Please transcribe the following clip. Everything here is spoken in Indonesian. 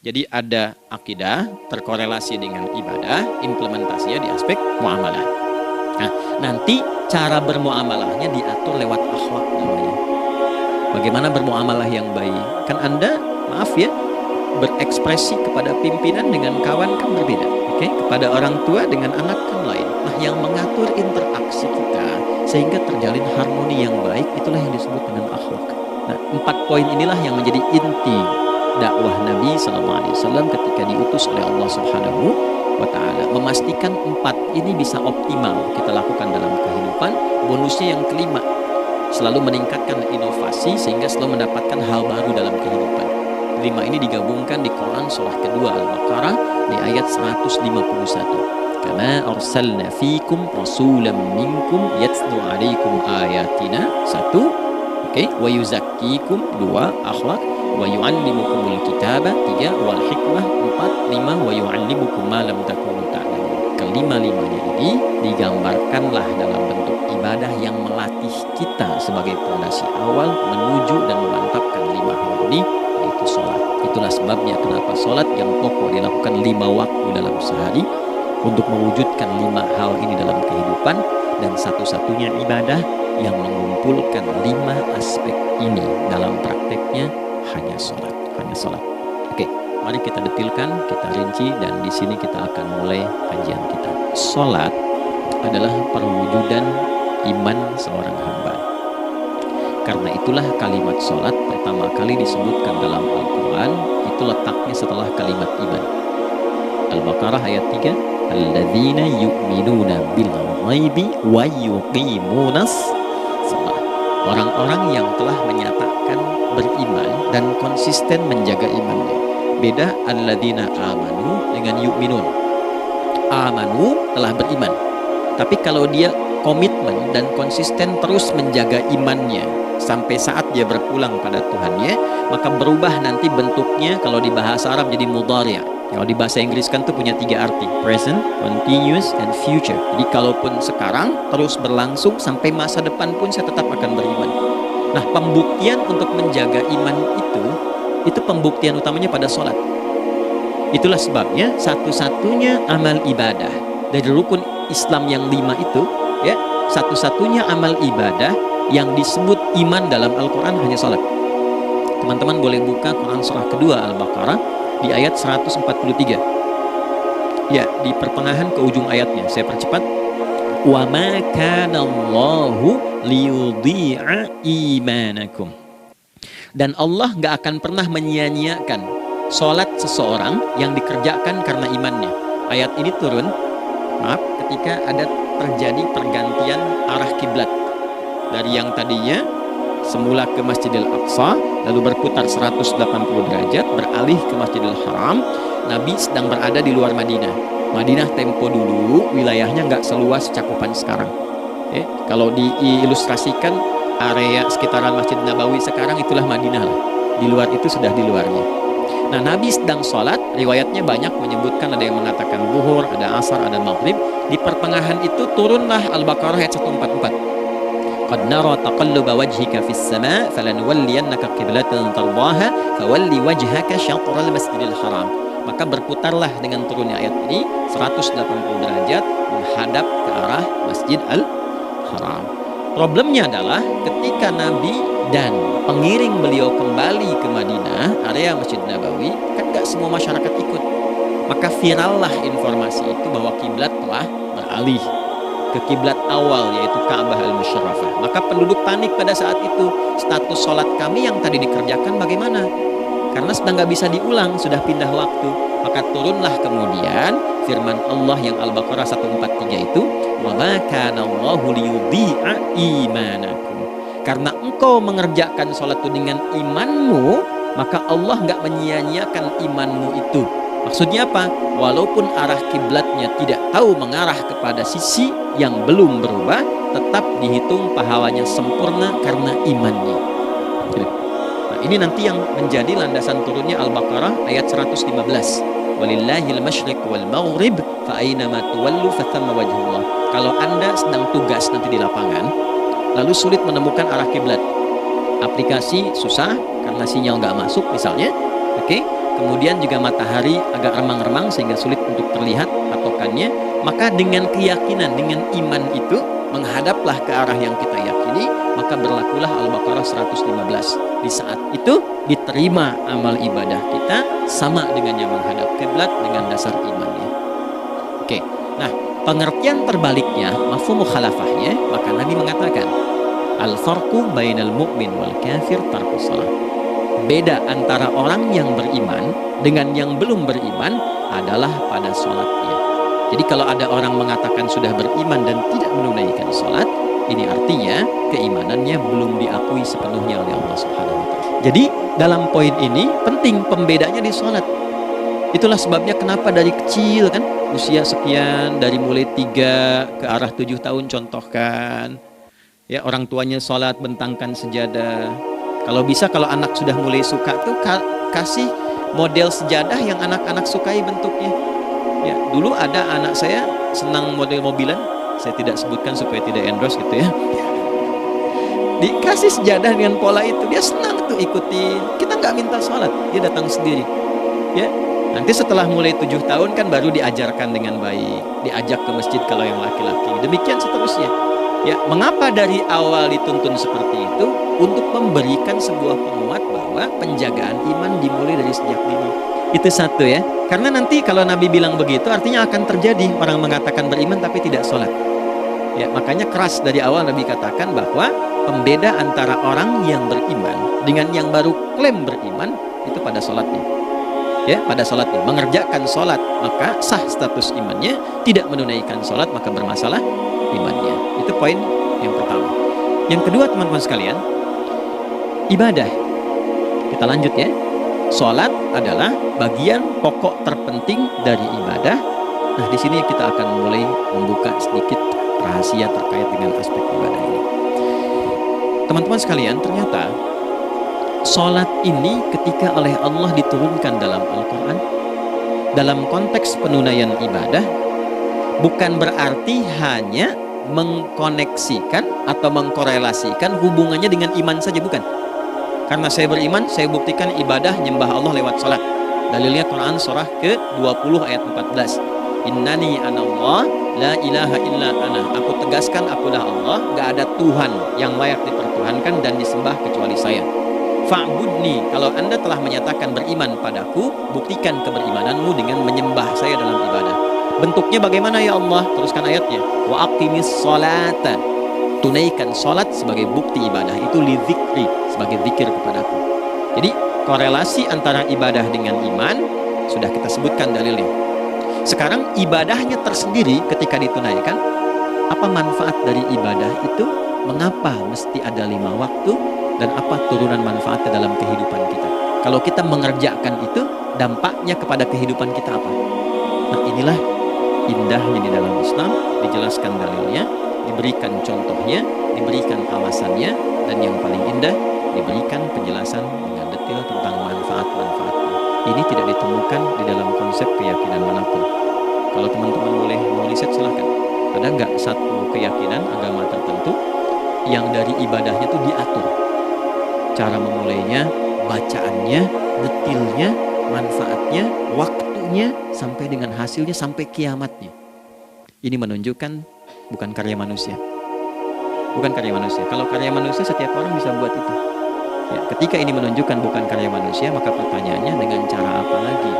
Jadi ada akidah terkorelasi dengan ibadah, implementasinya di aspek muamalah. Nah, nanti cara bermuamalahnya diatur lewat akhlak namanya. Bagaimana bermuamalah yang baik? Kan Anda, maaf ya, berekspresi kepada pimpinan dengan kawan kan berbeda. Oke, kepada orang tua dengan anak kan lain. Nah, yang mengatur interaksi kita sehingga terjalin harmoni yang baik, itulah yang disebut dengan akhlak. Nah, 4 poin inilah yang menjadi inti dakwah Nabi SAW ketika diutus oleh Allah Subhanahu wa Ta'ala. Memastikan 4 ini bisa optimal kita lakukan dalam kehidupan. Bonusnya yang kelima, selalu meningkatkan inovasi sehingga selalu mendapatkan hal baru dalam kehidupan. 5 ini digabungkan di Quran surah kedua Al-Baqarah di ayat 151. Kama arsalna fikum rasulan minkum yatlu alaikum ayatina. 1, oke, wa yuzakkikum. 2, akhlak. Wa yu'allimukumul kitaba. 3, wal hikmah. 4, 5, wa yu'allimukum ma lam takunu ta'lamun. Kelima-limanya ini digambarkanlah dalam bentuk ibadah yang melatih kita sebagai pondasi awal menuju dan memantapkan 5 hal ini, yaitu sholat. Itulah sebabnya kenapa sholat yang pokok dilakukan 5 waktu dalam sehari untuk mewujudkan 5 hal ini dalam kehidupan, dan satu-satunya ibadah yang mengumpulkan 5 aspek ini dalam prakteknya hanya sholat. Oke, mari kita detilkan, kita rinci, dan di sini kita akan mulai kajian kita. Sholat adalah perwujudan iman seorang hamba. Karena itulah kalimat sholat pertama kali disebutkan dalam Al-Quran, itu letaknya setelah kalimat iman. Al-Baqarah ayat 3, alladzina yu'minuna bil ghaibi wa yuqimunas shalah. Orang-orang yang telah menyatakan beriman dan konsisten menjaga imannya. Beda alladzina amanu dengan yu'minun. Amanu telah beriman, tapi kalau dia komitmen dan konsisten terus menjaga imannya sampai saat dia berpulang pada Tuhannya, maka berubah nanti bentuknya. Kalau di bahasa Arab jadi mudhari'. Kalau di bahasa Inggris kan tuh punya 3 arti, present, continuous, and future. Jadi kalaupun sekarang terus berlangsung sampai masa depan pun saya tetap akan beriman. Nah, pembuktian untuk menjaga iman itu pembuktian utamanya pada sholat. Itulah sebabnya satu-satunya amal ibadah dari rukun Islam yang 5 itu, ya, satu-satunya amal ibadah yang disebut iman dalam Al-Quran hanya sholat. Teman-teman boleh buka Quran surah kedua Al-Baqarah di ayat 143. Ya, di pertengahan ke ujung ayatnya, saya percepat. Wa ma kana Allahu liyudhi'a imanakum. Dan Allah gak akan pernah menyia-nyiakan sholat seseorang yang dikerjakan karena imannya. Ayat ini turun, maaf, ketika ada terjadi pergantian arah kiblat dari yang tadinya semula ke Masjidil Aqsa, lalu berputar 180 derajat beralih ke Masjidil Haram. Nabi sedang berada di luar Madinah. Madinah tempo dulu wilayahnya nggak seluas cakupan sekarang. Kalau diilustrasikan area sekitaran Masjid Nabawi sekarang, itulah Madinah lah. Di luar itu sudah di luarnya. Nah, Nabi sedang sholat, riwayatnya banyak menyebutkan, ada yang mengatakan zuhur, ada asar, ada maghrib. Di pertengahan itu turunlah Al-Baqarah ayat 144. Qad nara taqalluba wajhika fis sama' falanuwalliyannaka qiblatan tardaha fawalli wajhaka syatral masjidil haram. Maka berputarlah dengan turunnya ayat ini 180 derajat menghadap ke arah Masjid Al-Haram. Problemnya adalah ketika Nabi dan pengiring beliau kembali ke Madinah, area Masjid Nabawi, kan gak semua masyarakat ikut. Maka virallah informasi itu bahwa kiblat telah beralih ke kiblat awal, yaitu Ka'bah Al-Musyrafah. Maka penduduk panik pada saat itu. Status sholat kami yang tadi dikerjakan bagaimana? Karena sedang gak bisa diulang, sudah pindah waktu. Maka turunlah kemudian firman Allah yang Al-Baqarah 143 itu, wa ma kana Allahu liyudhi'a imanakum. Karena engkau mengerjakan sholat itu dengan imanmu, maka Allah gak menyia-nyiakan imanmu itu. Maksudnya apa? Walaupun arah kiblatnya tidak tahu mengarah kepada sisi yang belum berubah, tetap dihitung pahalanya sempurna karena imannya. Nah, ini nanti yang menjadi landasan turunnya Al-Baqarah ayat 115. Walillahil masyriq wal maghrib fa aynama tuwallu fathamma wajhullah. Kalau Anda sedang tugas nanti di lapangan, lalu sulit menemukan arah kiblat, aplikasi susah karena sinyal nggak masuk misalnya, oke? kemudian juga matahari agak remang-remang sehingga sulit untuk terlihat patokannya, maka dengan keyakinan, dengan iman itu menghadaplah ke arah yang kita yakini, maka berlakulah Al-Baqarah 115. Di saat itu diterima amal ibadah kita sama dengan yang menghadap kiblat dengan dasar imannya. Oke. Nah, pengertian terbaliknya, mafhum mukhalafahnya, maka Nabi mengatakan al-farqu bainal mu'min wal kafir tarkus shalah. Beda antara orang yang beriman dengan yang belum beriman adalah pada sholatnya. Jadi kalau ada orang mengatakan sudah beriman dan tidak menunaikan sholat, ini artinya keimanannya belum diakui sepenuhnya oleh Allah Subhanahu wa Ta'ala. Jadi dalam poin ini penting pembedanya di sholat. Itulah sebabnya kenapa dari kecil kan, usia sekian, dari mulai 3 ke arah 7 tahun contohkan, ya orang tuanya sholat bentangkan sejadah. Kalau bisa, kalau anak sudah mulai suka tuh kasih model sejadah yang anak-anak sukai bentuknya. Ya, dulu ada anak saya senang model mobilan, saya tidak sebutkan supaya tidak endorse gitu ya. Dikasih sejadah dengan pola itu, dia senang tuh ikutin. Kita nggak minta sholat, dia datang sendiri. Ya, nanti setelah mulai 7 tahun kan baru diajarkan dengan baik, diajak ke masjid kalau yang laki-laki. Demikian seterusnya. Ya, mengapa dari awal dituntun seperti itu? Untuk memberikan sebuah penguat bahwa penjagaan iman dimulai dari sejak dini. Itu satu ya. Karena nanti kalau Nabi bilang begitu artinya akan terjadi orang mengatakan beriman tapi tidak sholat. Ya, makanya keras dari awal Nabi katakan bahwa pembeda antara orang yang beriman dengan yang baru klaim beriman itu pada sholatnya. Ya, pada sholatnya. Mengerjakan sholat maka sah status imannya, tidak menunaikan sholat maka bermasalah imannya. Itu poin yang pertama. Yang kedua teman-teman sekalian, ibadah. Kita lanjut ya. Sholat adalah bagian pokok terpenting dari ibadah. Nah, di sini kita akan mulai membuka sedikit rahasia terkait dengan aspek ibadah ini. Teman-teman sekalian, ternyata sholat ini ketika oleh Allah diturunkan dalam Al-Quran, dalam konteks penunaian ibadah, bukan berarti hanya mengkoneksikan atau mengkorelasikan hubungannya dengan iman saja, bukan. Karena saya beriman, saya buktikan ibadah nyembah Allah lewat salat. Dalilnya Quran surah ke-20 ayat 14. Innani anallah la ilaha illa ana. Aku tegaskan akulah Allah, gak ada Tuhan yang layak dipertuhankan dan disembah kecuali saya. Fa'budni, kalau Anda telah menyatakan beriman padaku, buktikan keberimananmu dengan menyembah saya dalam ibadah. Bentuknya bagaimana ya Allah? Teruskan ayatnya. Wa aqimis sholata. Tunaikan sholat sebagai bukti ibadah. Itu li dzikri, sebagai zikir kepadaku. Jadi korelasi antara ibadah dengan iman sudah kita sebutkan dalilnya. Sekarang ibadahnya tersendiri ketika ditunaikan, apa manfaat dari ibadah itu? Mengapa mesti ada 5 waktu? Dan apa turunan manfaatnya dalam kehidupan kita? Kalau kita mengerjakan itu, dampaknya kepada kehidupan kita apa? Nah, inilah indahnya di dalam Islam, dijelaskan dalilnya, diberikan contohnya, diberikan alasannya, dan yang paling indah, diberikan penjelasan dengan detail tentang manfaat-manfaatnya. Ini tidak ditemukan di dalam konsep keyakinan manapun. Kalau teman-teman boleh mau riset silahkan. Ada nggak satu keyakinan agama tertentu yang dari ibadahnya itu diatur? Cara memulainya, bacaannya, detailnya, manfaatnya, waktunya, sampai dengan hasilnya, sampai kiamatnya. Ini menunjukkan bukan karya manusia. Bukan karya manusia. Kalau karya manusia setiap orang bisa buat itu. Ya, ketika ini menunjukkan bukan karya manusia, maka pertanyaannya dengan cara apa lagi